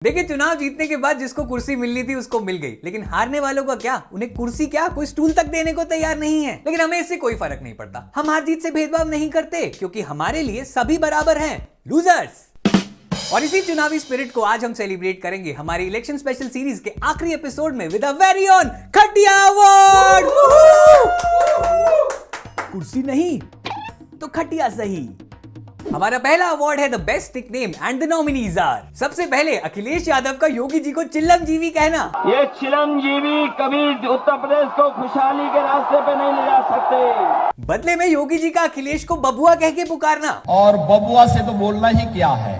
देखिए, चुनाव जीतने के बाद जिसको कुर्सी मिलनी थी उसको मिल गई, लेकिन हारने वालों का क्या? उन्हें कुर्सी क्या, कोई स्टूल तक देने को तैयार नहीं है। लेकिन हमें इससे कोई फर्क नहीं पड़ता। हम हार जीत से भेदभाव नहीं करते, क्योंकि हमारे लिए सभी बराबर हैं, लूजर्स। और इसी चुनावी स्पिरिट को आज हम सेलिब्रेट करेंगे हमारी इलेक्शन स्पेशल सीरीज के आखिरी एपिसोड में विद अ वेरी ओन खटिया अवार्ड। कुर्सी नहीं तो खटिया सही। हमारा पहला अवार्ड है the best nickname and the nominees are. सबसे पहले अखिलेश यादव का योगी जी को चिल्लमजीवी कहना। ये चिल्लमजीवी कभी उत्तर प्रदेश को खुशहाली के रास्ते पे नहीं ले जा सकते। बदले में योगी जी का अखिलेश को बबुआ कह के पुकारना। और बबुआ से तो बोलना ही क्या है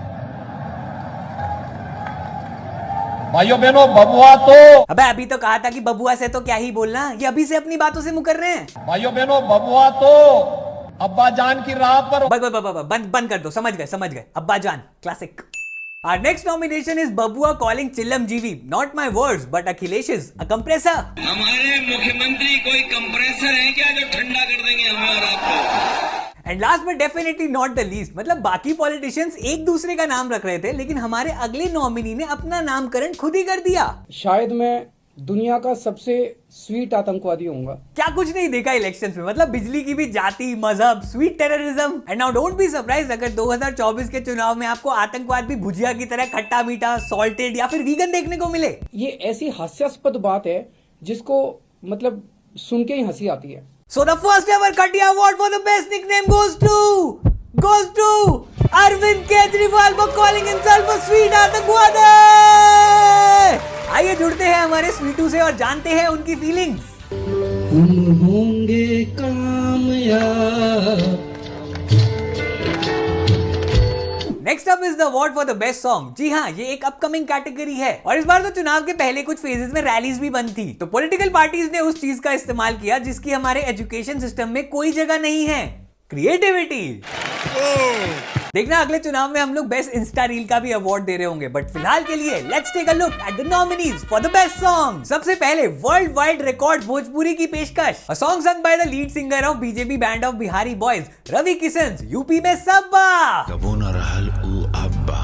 भाइयों बहनों, बबुआ तो अबे अभी तो कहा था कि बबुआ से तो क्या ही बोलना, ये अभी से अपनी बातों से मुकर रहे हैं। भाइयों बहनों, बबुआ तो अब्बा जान की राह पर बंद कर दो। समझ गए अब्बा जान classic. Our next nomination is Babua calling चिल्लमजीवी not my words but Akhilesh's a compressor। हमारे मुख्यमंत्री कोई कंप्रेसर है क्या जो ठंडा कर देंगे हमें और आपको? And last but definitely not the least, मतलब बाकी पॉलिटिशियंस एक दूसरे का नाम रख रहे थे, लेकिन हमारे अगले नॉमिनी ने अपना नामकरण खुद ही कर दिया। शायद मैं दुनिया का सबसे स्वीट आतंकवादी होऊंगा। क्या कुछ नहीं देखा इलेक्शंस में, मतलब बिजली की भी जाति, मजहब, sweet terrorism. And now don't be surprise अगर 2024 के चुनाव में आपको आतंकवाद भी भुजिया की तरह खट्टा मीठा, सॉल्टेड या फिर वीगन देखने को मिले। ये ऐसी हास्यास्पद बात है जिसको मतलब सुन के ही हंसी आती है। So the first ever Khatiya award for the best nickname goes to Arvind Kejriwal for calling himself a sweet आतंकवादी। आइए जुड़ते हैं हमारे स्वीटू से और जानते हैं उनकी फीलिंग्स। हम होंगे कामयाब। Next up is the award for the best song. जी हाँ, ये एक अपकमिंग कैटेगरी है और इस बार तो चुनाव के पहले कुछ फेजेस में रैलीज भी बंद थी, तो पॉलिटिकल पार्टीज ने उस चीज का इस्तेमाल किया जिसकी हमारे एजुकेशन सिस्टम में कोई जगह नहीं है, क्रिएटिविटी। देखना अगले चुनाव में हम लोग बेस्ट इंस्टा रील का भी अवार्ड दे रहे होंगे, बट फिलहाल के लिए let's take a look at the nominees for the best song. सबसे पहले वर्ल्ड वाइड रिकॉर्ड भोजपुरी की पेशकश, अ सॉन्ग सung by the lead singer of BJP band of Bihari boys Ravi Kishan, UP में सब्बा। कबो न रहल उ अब्बा,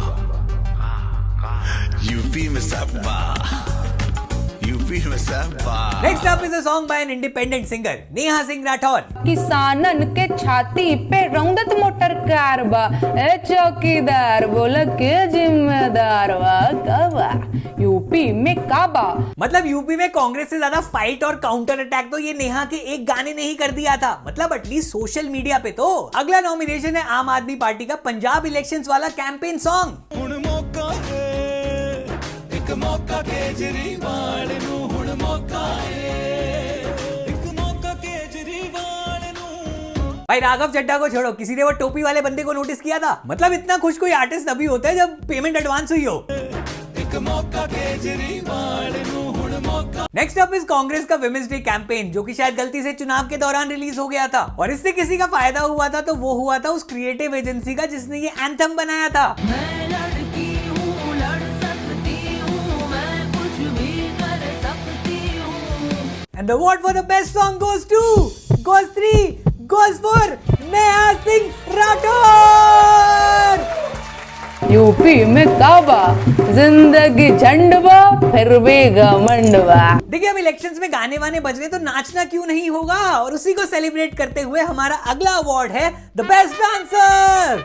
यूपी में सब्बा, यूपी में सब्बा। Next up is a song by an independent singer Neha Singh Rathore. किसानन के छाती पे रौंदत मोटर कार बा, ए चौकीदार बोला के जिम्मेदार बा, कबा यूपी में काबा। मतलब यूपी में कांग्रेस से ज्यादा फाइट और काउंटर अटैक तो ये नेहा के एक गाने ने ही कर दिया था, मतलब एटलीस्ट सोशल मीडिया पे तो। अगला नॉमिनेशन है आम आदमी पार्टी का पंजाब इलेक्शंस वाला कैंपेन सॉन्ग। मौका केजरीवाल नू हुण मौका है, एक मौका केजरीवाल नू। भाई राघव चड्ढा को छोड़ो, किसी ने वो टोपी वाले बंदे को नोटिस किया था? मतलब इतना खुश कोई आर्टिस्ट तभी होता है जब पेमेंट एडवांस हुई हो। एक मौका केजरीवाल नू हुण मौका। नेक्स्ट अप इज कांग्रेस का विमेंस डे कैंपेन, जो कि शायद गलती से चुनाव के दौरान रिलीज हो गया था और इससे किसी का फायदा हुआ था तो वो हुआ था उस क्रिएटिव एजेंसी का जिसने ये एंथम बनाया था। And the award for the best song goes for Neha Singh Rathore. UP में काबा, जिंदगी झंडवा फिर भी घमंडवा। देखिए, अब इलेक्शंस में गाने वाने बज रहे तो नाचना क्यों नहीं होगा, और उसी को सेलिब्रेट करते हुए हमारा अगला अवार्ड है द बेस्ट डांसर।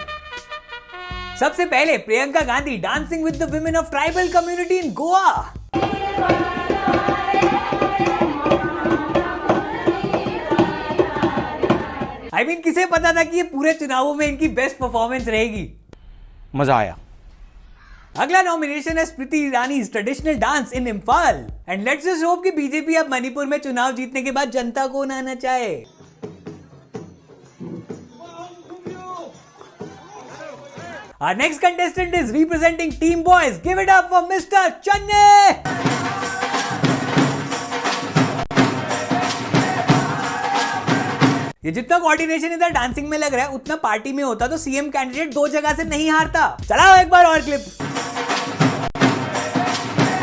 सबसे पहले Priyanka Gandhi dancing with the women of tribal community in Goa. I mean, किसे पता था कि ये पूरे चुनावों में इनकी बेस्ट परफॉर्मेंस रहेगी। मजा आया। अगला नॉमिनेशन है Smriti Irani traditional dance in Imphal. And let's just hope कि बीजेपी अब मणिपुर में चुनाव जीतने के बाद जनता को ना नचाए। Our next contestant is representing Team Boys. Give it up for Mr. Channe. ये जितना कोऑर्डिनेशन इधर डांसिंग में लग रहा है उतना पार्टी में होता तो सीएम कैंडिडेट 2 जगह से नहीं हारता। चलाओ एक बार और क्लिप।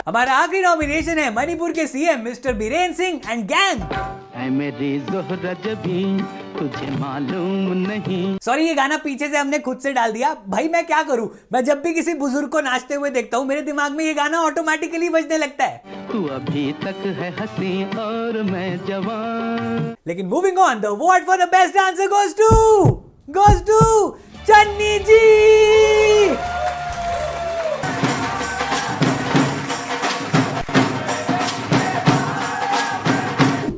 हमारा आखिरी नॉमिनेशन है मणिपुर के CM mister Biren Singh and gang. ऐ मेरी ज़ोहरा जबीं तुझे मालूम नहीं। सॉरी, ये गाना पीछे से हमने खुद से डाल दिया। भाई मैं क्या करूं, मैं जब भी किसी बुजुर्ग को नाचते हुए देखता हूं मेरे दिमाग में ये गाना ऑटोमेटिकली बजने लगता है। तू अभी तक है हंसी और मैं जवान। लेकिन moving on, the award for the best dancer goes to Channi ji.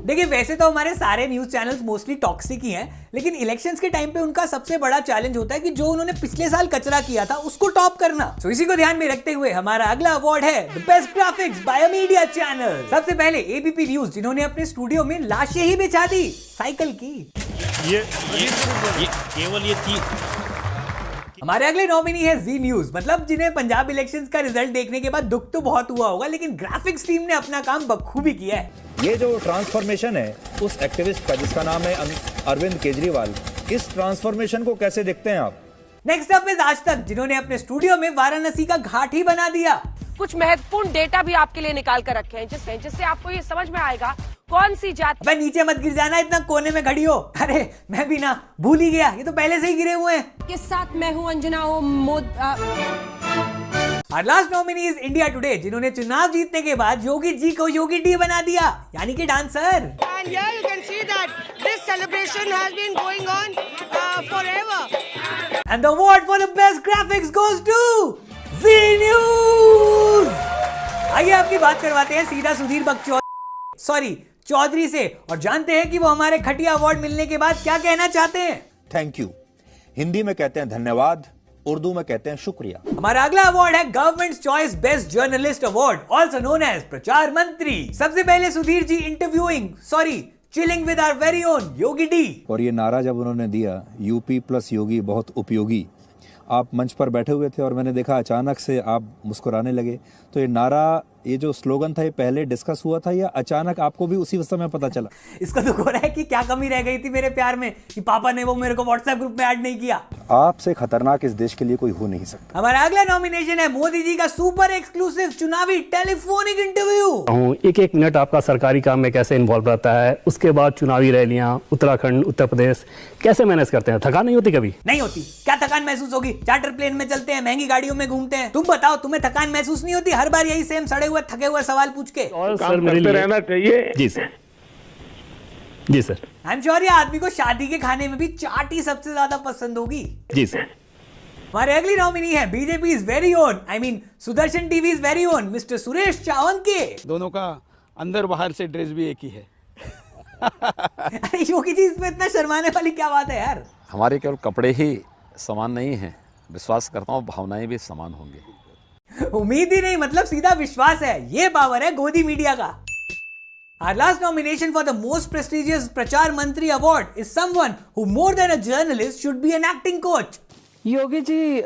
देखिए, वैसे तो हमारे सारे न्यूज चैनल्स मोस्टली टॉक्सिक ही हैं, लेकिन इलेक्शंस के टाइम पे उनका सबसे बड़ा चैलेंज होता है कि जो उन्होंने पिछले साल कचरा किया था उसको टॉप करना। तो इसी को ध्यान में रखते हुए हमारा अगला अवार्ड है the best graphics by a media channel. सबसे पहले एबीपी न्यूज, जिन्होंने अपने स्टूडियो में लाशें ही बिछा दी साइकिल की। ये केवल ये थी। हमारे अगले नॉमिनी है जी न्यूज, मतलब जिन्हें पंजाब इलेक्शंस का रिजल्ट देखने के बाद दुख तो बहुत हुआ होगा, लेकिन ग्राफिक्स टीम ने अपना काम बखूबी किया है। ये जो ट्रांसफॉर्मेशन है उस एक्टिविस्ट का जिसका नाम है अरविंद केजरीवाल, इस ट्रांसफॉर्मेशन को कैसे देखते हैं आप? नेक्स्ट अप इज आज तक, जिन्होंने अपने स्टूडियो में वाराणसी का घाट ही बना दिया। कुछ महत्वपूर्ण डेटा भी आपके लिए निकाल कर रखे हैं जिससे आपको ये समझ में आएगा कौन सी जाति। भाई नीचे मत गिर जाना, इतना कोने में खड़ी हो। अरे मैं भी ना भूल ही गया, ये तो पहले से ही गिरे हुए हैं। के साथ मैं हूं अंजना और last nominee is India today, जिन्होंने चुनाव जीतने के बाद योगी जी को योगी डी बना दिया, यानी कि dancer. And here you can see that this celebration has been going on forever. And the award for the best graphics goes to Zee News। आइए आपकी बात करवाते हैं सीधा सुधीर चौधरी से, और जानते हैं कि वो हमारे खटिया अवार्ड मिलने के बाद क्या कहना चाहते हैं। Thank you. हिंदी में कहते हैं धन्यवाद, उर्दू में कहते हैं शुक्रिया। हमारा अगला अवार्ड है government choice best journalist award, also known as प्रचार मंत्री। सबसे पहले Sudhir ji chilling with our very own Yogi डी। और ये नारा जब उन्होंने दिया यूपी प्लस योगी बहुत उपयोगी, आप मंच पर बैठे हुए थे और मैंने देखा अचानक से आप मुस्कुराने लगे, तो ये नारा, ये जो स्लोगन था, ये पहले डिस्कस हुआ था या अचानक आपको भी उसी समय पता चला? इसको तो हो रहा है कि क्या कमी रह गई थी मेरे प्यार में कि पापा ने वो मेरे को व्हाट्सएप ग्रुप में ऐड नहीं किया। आपसे खतरनाक इस देश के लिए कोई हो नहीं सकता। हमारा अगला नॉमिनेशन है मोदी जी का सुपर एक्सक्लूसिव चुनावी टेलीफोनिक इंटरव्यू। एक एक मिनट आपका सरकारी काम में कैसे इन्वॉल्व रहता है, उसके बाद चुनावी रैलियां, उत्तराखंड, उत्तर प्रदेश कैसे मैनेज करते हैं? थकान नहीं होती कभी? नहीं होती। क्या थकान महसूस होगी? चार्टर प्लेन में चलते हैं, महंगी गाड़ियों में घूमते हैं। तुम बताओ, तुम्हें थकान महसूस नहीं होती हर बार यही सेम सड़े हुए थके हुए सवाल पूछ के? और सर मेरे रहना चाहिए। जी सर, जी सर। आई एम श्योर ये आदमी को शादी के खाने में भी चाट ही सबसे ज्यादा पसंद होगी। जी सर। हमारे अगली नॉमिनी है BJP is very own, Sudarshan TV is very own, mister Suresh Chavhanke. दोनों का अंदर बाहर से ड्रेस भी एक ही है। अरे योगी जी, इसमें इतना शर्माने वाली क्या बात है यार? हमारे केवल कपड़े ही समान नहीं है, विश्वास करता हूँ भावनाएं भी समान होंगे। उम्मीद ही नहीं, मतलब सीधा विश्वास है। ये पावर है गोदी मीडिया का। Our last nomination for the most prestigious प्रचार मंत्री award is someone who more than a journalist should be an acting coach. Yogi ji,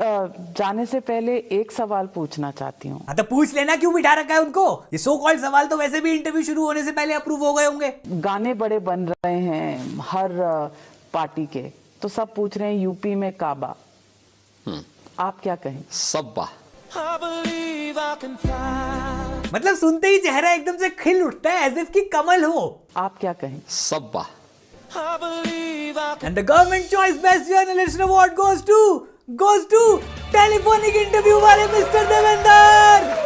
जाने से पहले एक सवाल पूछना चाहती हूँ। हाँ तो पूछ लेना, क्यों बिठा रखा है उनको? ये सो कॉल्ड सवाल तो वैसे भी इंटरव्यू शुरू होने से पहले अप्रूव हो गए होंगे। गाने बड़े बन रहे हैं हर पार्टी के, तो सब पूछ रहे हैं यूपी में काबा, आप क्या कहें? सब्बा। मतलब सुनते ही चेहरा एकदम से खिल उठता है, एज इफ की कमल हो। आप क्या कहें? सब्बा। And the government choice best journalist award goes to telephonic interview वाले मिस्टर देवेंद्र।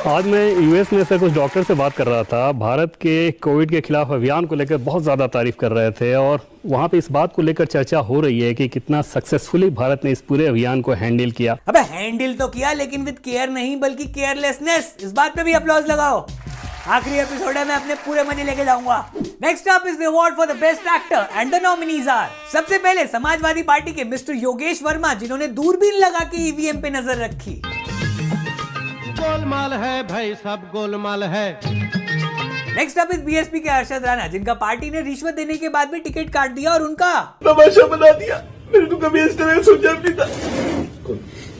आज मैं यूएस में से कुछ डॉक्टर से बात कर रहा था, भारत के कोविड के खिलाफ अभियान को लेकर बहुत ज़्यादा तारीफ कर रहे थे, और वहाँ पे इस बात को लेकर चर्चा हो रही है कि कितना सक्सेसफुली भारत ने इस पूरे अभियान को हैंडल किया। अबे हैंडल तो किया, लेकिन विद केयर नहीं बल्कि केयरलेसनेस। इस बात पे भी अपलॉज लगाओ। आखिरी एपिसोड है, मैं अपने पूरे मजे लेके जाऊंगा। Next up is the award for the best actor and the nominees are. सबसे पहले समाजवादी पार्टी के मिस्टर योगेश वर्मा, जिन्होंने दूरबीन लगा के ईवीएम पे नजर रखी। गोलमाल है भाई, सब गोलमाल है। नेक्स्ट अप इज बीएसपी के अरशद राणा, जिनका पार्टी ने रिश्वत देने के बाद भी टिकट काट दिया और उनका तमाशा बना दिया। मेरे को कभी इस तरह सोचा भी था।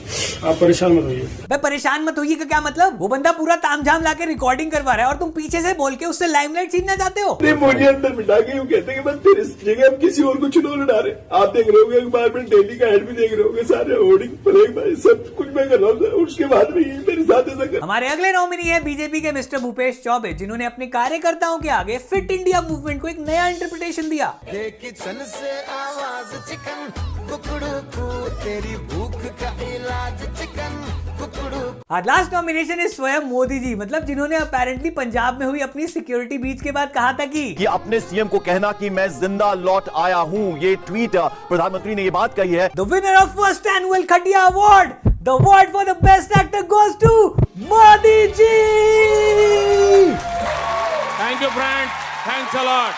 आप परेशान मत होइए। भाई परेशान मत होइए का क्या मतलब? वो बंदा पूरा तामझाम लाके रिकॉर्डिंग करवा रहा है और तुम पीछे से बोल के उससे लाइमलाइट छीनना चाहते हो? मोदी अंदर बिठा के कहते हैं कि बस तेरे जगह हम किसी और को चुनाव लड़ा रहे। आप देख रहे होंगे अखबार में, डेली का हेड भी देख रहे होंगे, सारे होर्डिंग प्ले सब कुछ मैं कर रहा हूँ। उसके बाद में मेरे साथ ऐसा कर। हमारे अगले नॉमिनी है बीजेपी के मिस्टर भूपेश चौबे, जिन्होंने अपने कार्यकर्ताओं के आगे फिट इंडिया मूवमेंट को एक नया इंटरप्रिटेशन दिया। किचन से आवाज चिकन कुकड़ू को, तेरी भूख का इलाज चिकन कुकड़ू। और लास्ट नॉमिनेशन है स्वयं मोदी जी, मतलब जिन्होंने अपेरेंटली पंजाब में हुई अपनी सिक्योरिटी ब्रीच के बाद कहा था कि अपने सीएम को कहना कि मैं जिंदा लौट आया हूँ। ये ट्वीट प्रधानमंत्री ने ये बात कही है। The winner of first annual खटिया award, the award for the best actor goes to Modi ji. Thank you friend, thanks a lot,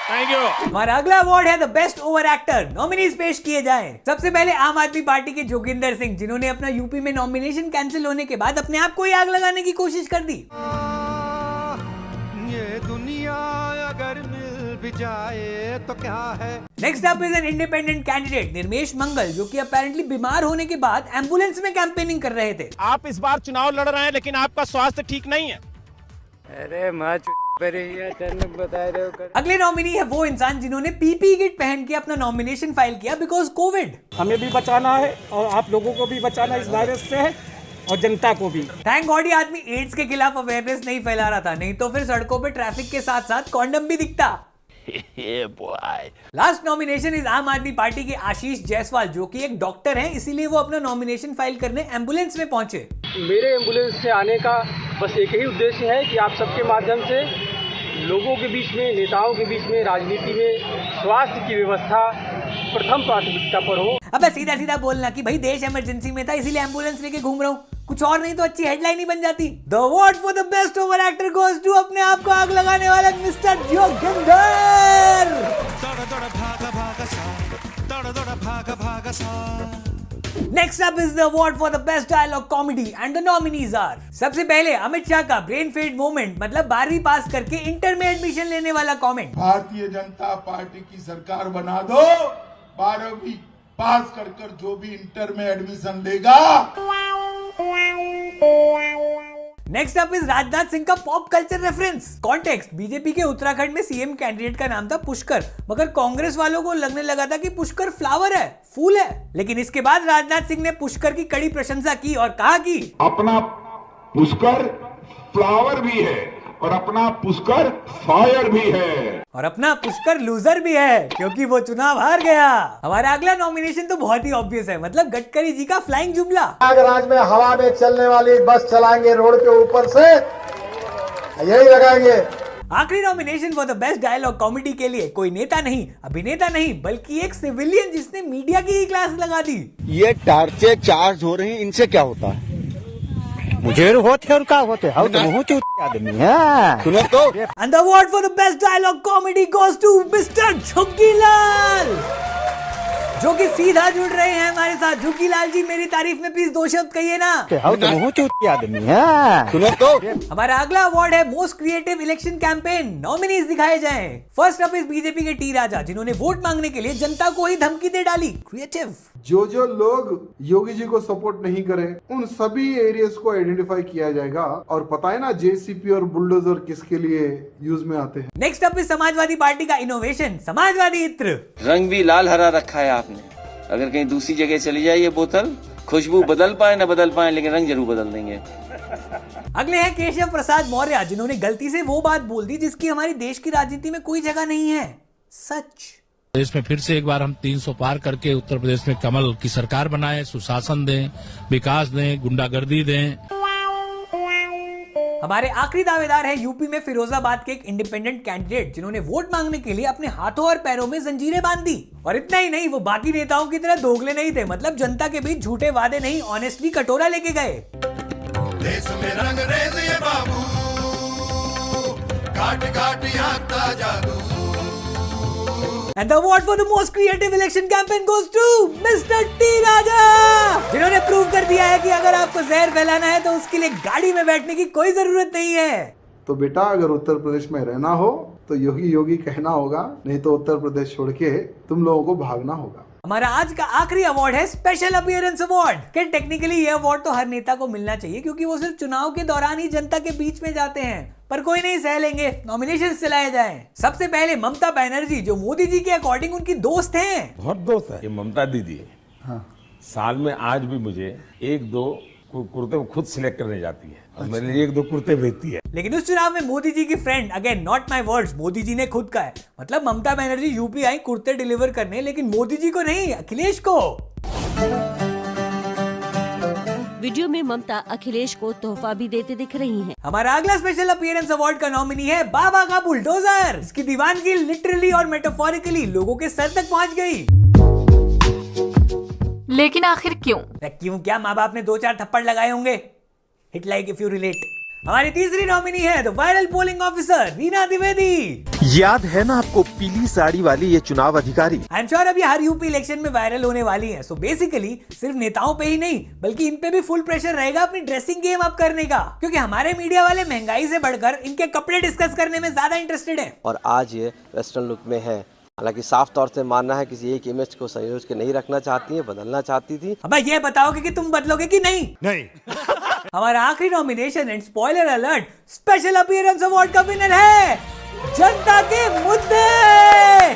thank you. हमारा अगला अवार्ड है the best over actor. Nominees पेश किए जाएं। सबसे पहले आम आदमी पार्टी के जोगिंदर सिंह, जिन्होंने अपना यूपी में नॉमिनेशन कैंसिल होने के बाद अपने आप को ही आग लगाने की कोशिश कर दी। ये दुनिया अगर मिल भी जाए तो क्या है। Next up is an independent candidate Nirmesh Mangal, जो कि अपेरेंटली बीमार होने के बाद एम्बुलेंस में कैंपेनिंग कर रहे थे। आप इस बार चुनाव लड़ रहे हैं लेकिन आपका स्वास्थ्य ठीक नहीं है। अरे अगले नॉमिनी है वो इंसान जिन्होंने पीपी किट पहन के अपना नॉमिनेशन फाइल किया बिकॉज कोविड। हमें भी बचाना है और आप लोगों को भी बचाना इस वायरस से और जनता को भी। थैंक गॉड ये आदमी एड्स के खिलाफ अवेयरनेस नहीं फैला रहा था, नहीं तो फिर सड़कों पे ट्रैफिक के साथ साथ कॉन्डम भी दिखता। लास्ट नॉमिनेशन इज आम आदमी पार्टी के आशीष जायसवाल, जो कि एक डॉक्टर हैं, इसीलिए वो अपना नॉमिनेशन फाइल करने एम्बुलेंस में पहुंचे। मेरे एम्बुलेंस से आने का बस एक ही उद्देश्य है कि आप सबके माध्यम से लोगों के बीच में, नेताओं के बीच में, राजनीति में स्वास्थ्य की व्यवस्था प्रथम प्राथमिकता पर हो। अब सीधा सीधा बोलना कि भाई देश इमरजेंसी में था इसलिए एम्बुलेंस लेके घूम रहा हूँ, कुछ और नहीं तो अच्छी हेडलाइन ही बन जाती। The award for the best over actor goes to अपने आप को आग लगाने वाला mister Joginder. Next up is the award for the best dialogue comedy and the nominees are. सबसे पहले अमित शाह का ब्रेन फेड मोमेंट, मतलब 12वीं पास करके इंटर में एडमिशन लेने वाला कमेंट। भारतीय जनता पार्टी की सरकार बना दो, 12वीं पास कर जो भी इंटर में एडमिशन लेगा। Next up is Rajnath Singh का pop culture reference. Context, BJP के उत्तराखंड में सीएम कैंडिडेट का नाम था पुष्कर, मगर कांग्रेस वालों को लगने लगा था कि पुष्कर फ्लावर है, फूल है। लेकिन इसके बाद राजनाथ सिंह ने पुष्कर की कड़ी प्रशंसा की और कहा कि अपना पुष्कर फ्लावर भी है और अपना पुष्कर फायर भी है और अपना पुष्कर लूजर भी है, क्योंकि वो चुनाव हार गया। हमारा अगला नॉमिनेशन तो बहुत ही ऑब्वियस है, मतलब गडकरी जी का फ्लाइंग जुमला। प्रयागराज में हवा में चलने वाली बस चलाएंगे, रोड के ऊपर से यही लगाएंगे। आखिरी nomination for the best dialogue comedy के लिए कोई नेता नहीं, अभिनेता नहीं, बल्कि एक सिविलियन जिसने मीडिया की ही क्लास लगा दी। ये टार्चे चार्ज हो रही, इनसे क्या होता है? मुझे होते और क्या होते हैं, तो बहुत आदमी है। सुनो तो। And the award for the best dialogue comedy goes to mister Jhuggilal, जो कि सीधा जुड़ रहे हैं हमारे साथ। झुग्गीलाल जी, मेरी तारीफ में प्लीज 2 शब्द कहिए ना। तो बहुत आदमी है। सुनो तो। हमारा अगला अवार्ड है most creative election campaign. Nominees दिखाए जाएं। फर्स्ट अप इज बीजेपी के टी राजा, जिन्होंने वोट मांगने के लिए जनता को ही धमकी दे डाली। क्रिएटिव। जो लोग योगी जी को सपोर्ट नहीं करें, उन सभी एरियाज को आइडेंटिफाई किया जाएगा और पता है ना जेसीपी और बुलडोजर किसके लिए यूज में आते हैं। Next up is Samajwadi party का इनोवेशन, समाजवादी इत्र। रंग भी लाल हरा रखा है आपने, अगर कहीं दूसरी जगह चली जाए ये बोतल, खुशबू बदल पाए न बदल पाए, लेकिन रंग जरूर बदल देंगे। अगले हैं केशव प्रसाद मौर्य, जिन्होंने गलती से वो बात बोल दी जिसकी हमारी देश की राजनीति में कोई जगह नहीं है, सच। देश में फिर से एक बार हम 300 पार करके उत्तर प्रदेश में कमल की सरकार बनाए, सुशासन दें, विकास दें, गुंडागर्दी दें। हमारे आखिरी दावेदार हैं यूपी में फिरोजाबाद के एक इंडिपेंडेंट कैंडिडेट, जिन्होंने वोट मांगने के लिए अपने हाथों और पैरों में जंजीरें बांध दी। और इतना ही नहीं, वो बाकी नेताओं की तरह दोगले नहीं थे, मतलब जनता के बीच झूठे वादे नहीं, ऑनेस्टली कटोरा लेके गए। देश में रंग रेज ये बाबू, काट काट आंखता जादू। And the award for the most creative election campaign goes to Mr. T राजा, जिन्होंने प्रूव कर दिया है कि अगर आपको जहर फैलाना है तो उसके लिए गाड़ी में बैठने की कोई जरूरत नहीं है। तो बेटा, अगर उत्तर प्रदेश में रहना हो तो योगी योगी कहना होगा, नहीं तो उत्तर प्रदेश छोड़ के तुम लोगों को भागना होगा। हमारा आज का आखिरी अवार्ड है स्पेशल अपीयरेंस अवार्ड। कि टेक्निकली ये अवार्ड तो हर नेता को मिलना चाहिए क्योंकि वो सिर्फ चुनाव के दौरान ही जनता के बीच में जाते हैं, पर कोई नहीं, सह लेंगे, नॉमिनेशन चलाए जाएं। सबसे पहले ममता बनर्जी, जो मोदी जी के अकॉर्डिंग उनकी दोस्त हैं। बहुत दोस्त है ये ममता दीदी। हाँ। साल में आज भी मुझे 1-2 कुर्ते खुद सिलेक्ट करने जाती है और मेरे लिए 1-2 कुर्ते भेजती है। लेकिन उस चुनाव में मोदी जी की friend, again not my words, Modi ji ने खुद कहा है, मतलब ममता बनर्जी यूपी आई कुर्ते डिलीवर करने, लेकिन मोदी जी को नहीं, अखिलेश को। वीडियो में ममता अखिलेश को तोहफा भी देते दिख रही हैं। हमारा अगला स्पेशल अपीयरेंस अवार्ड का नॉमिनी है बाबा का बुलडोजर। इसकी दीवानगी लिटरली और मेटाफोरिकली लोगों के सर तक पहुंच गई। लेकिन आखिर क्यों? क्यों क्या, माँ बाप ने 2-4 थप्पड़ लगाए होंगे। Hit like if you relate. हमारी तीसरी नॉमिनी है the viral polling officer Reena Dwivedi. याद है ना आपको पीली साड़ी वाली ये चुनाव अधिकारी? आई एम श्योर अब ये हर यूपी इलेक्शन में वायरल होने वाली है। सो बेसिकली सिर्फ नेताओं पे ही नहीं बल्कि इन पे भी फुल प्रेशर रहेगा अपनी ड्रेसिंग गेम अप करने का, क्योंकि हमारे मीडिया वाले महंगाई से बढ़कर इनके कपड़े डिस्कस करने में ज्यादा इंटरेस्टेड है। और आज ये वेस्टर्न लुक में है, हालांकि साफ तौर से मानना है किसी एक इमेज को संयोज के नहीं रखना चाहती है, बदलना चाहती थी। अब ये बताओगे कि तुम बदलोगे कि नहीं? नहीं। हमारा आखिरी nomination and spoiler alert, special appearance award का विनर है जनता के मुद्दे।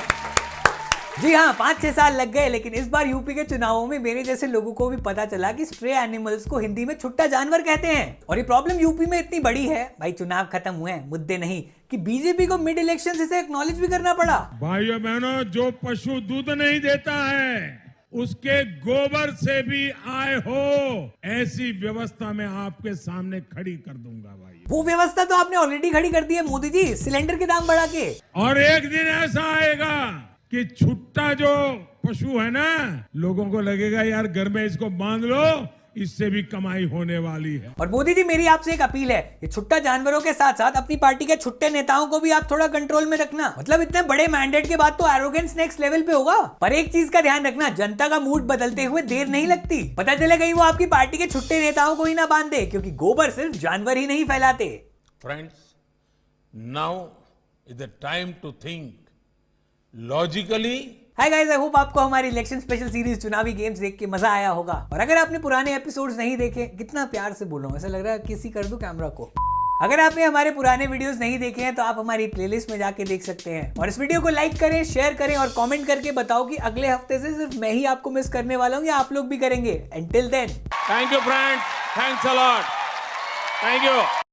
जी हाँ, 5-6 साल लग गए, लेकिन इस बार यूपी के चुनावों में मेरे जैसे लोगों को भी पता चला कि स्ट्रे एनिमल्स को हिंदी में छुट्टा जानवर कहते हैं। और ये प्रॉब्लम यूपी में इतनी बड़ी है, भाई चुनाव खत्म हुए हैं, मुद्दे नहीं, कि बीजेपी को मिड इलेक्शन इसे एक्नॉलेज भी करना पड़ा। भाइयों बहनों, जो पशु दूध नहीं देता है उसके गोबर से भी आय हो, ऐसी व्यवस्था मैं आपके सामने खड़ी कर दूंगा भाई। वो व्यवस्था तो आपने ऑलरेडी खड़ी कर दी है मोदी जी, सिलेंडर के दाम बढ़ा के। और एक दिन ऐसा आएगा कि छुट्टा जो पशु है ना, लोगों को लगेगा यार घर में इसको बांध लो, इससे भी कमाई होने वाली है। और मोदी जी, मेरी आपसे एक अपील है, ये छुट्टा जानवरों के साथ साथ अपनी पार्टी के छुट्टे नेताओं को भी आप थोड़ा कंट्रोल में रखना। मतलब इतने बड़े मैंडेट के बाद तो एरोगेंस नेक्स्ट लेवल पे होगा। पर एक चीज का ध्यान रखना, जनता का मूड बदलते हुए देर नहीं लगती। पता चले कहीं वो आपकी पार्टी के छुट्टे नेताओं को ही ना बांध दे, क्योंकि गोबर सिर्फ जानवर ही नहीं फैलाते। Friends, now is the time to think logically. Hi guys, I hope आपको हमारी इलेक्शन स्पेशल सीरीज चुनावी गेम्स देख के मजा आया होगा। और अगर आपने पुराने एपिसोड्स नहीं देखे, कितना प्यार से बोल रहा हूँ, ऐसा लग रहा है किसी कर दूं कैमरा को। अगर आपने हमारे पुराने वीडियोस नहीं देखे हैं तो आप हमारी प्लेलिस्ट में जाके देख सकते हैं। और इस वीडियो को लाइक करें, शेयर करें और कमेंट करके बताओ कि अगले हफ्ते से सिर्फ मैं ही आपको मिस करने वाला हूँ या आप लोग भी करेंगे। Until then, thank you friends, thanks a lot, thank you.